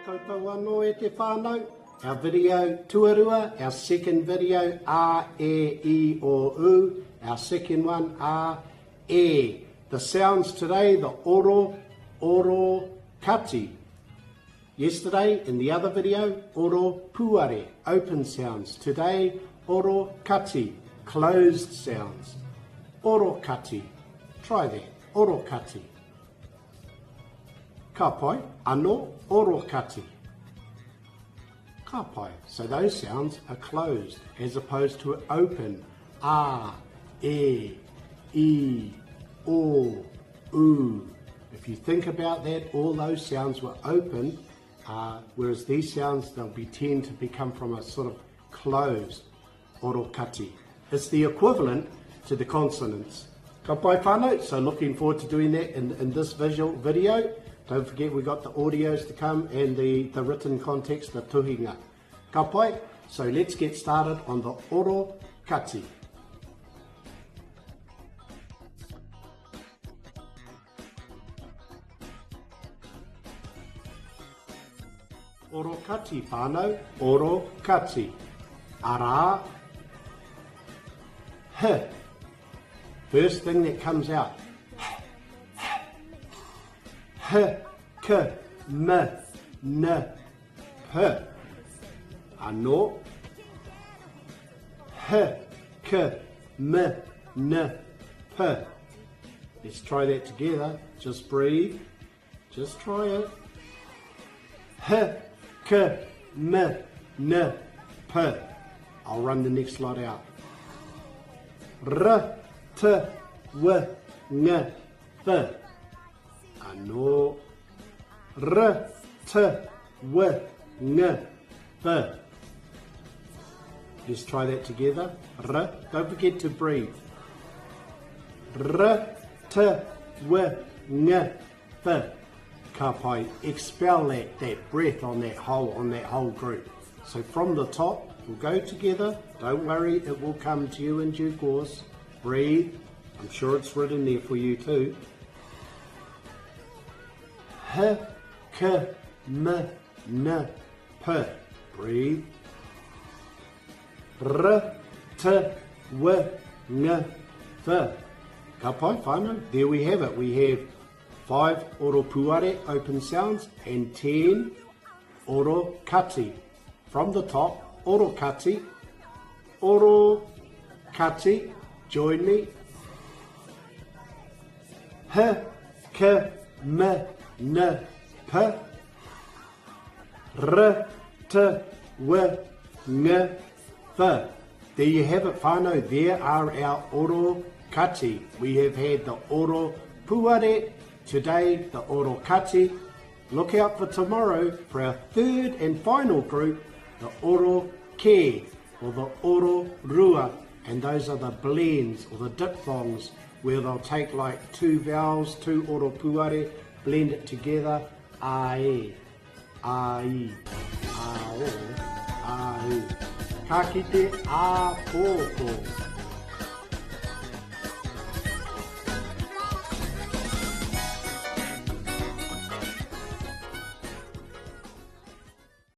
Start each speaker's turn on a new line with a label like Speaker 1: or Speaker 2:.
Speaker 1: Koutou anō e te whānau. Our video tuarua, our second video, A, E, I, O, U. Our second one, A, E. The sounds today, the oro, orokati. Yesterday, in the other video, oropuare, open sounds. Today, orokati, closed sounds. Orokati. Try that. Orokati. Ka pai, anō, orokati. Ka pai. So those sounds are closed as opposed to open. A, E, I, O, U. If you think about that, all those sounds were open, whereas these sounds, they'll tend to become from a sort of closed. Orokati. It's the equivalent to the consonants. Ka pai whānau, so looking forward to doing that in this visual video. Don't forget we got the audios to come and the written context, the tuhinga. Ka pai, so let's get started on the orokati. Orokati whānau, orokati. Ara, h. First thing that comes out. H, k, m, n, p. Anō. H, k, m, n, p. Let's try that together. Just breathe. Just try it. H, k, m, n, p. I'll run the next lot out. R, t, w, n, th. Anō. R, t, w, n, th. Let's try that together. R. Don't forget to breathe. R, t, w, n, th. Ka pai. Expel that breath on that whole group. So from the top, we'll go together. Don't worry, it will come to you in due course. Breathe. I'm sure it's written there for you too. H, k, m, n, p. Breathe. R, t, w, n, th. Ka pai whānau. There we have it. We have 5 oropuare, open sounds, and 10 orokati. From the top, orokati, orokati, join me. H, k, m, n, p. R, t, w, n, th. There you have it, whānau. There are our orokati. We have had the oropuare, today the orokati. Look out for tomorrow for our third and final group, the oroke, or the ororua, and those are the blends or the diphthongs where they'll take like 2 vowels, 2 oropuare, blend it together, ae, ai, ao, au. Ka kite a pōpō.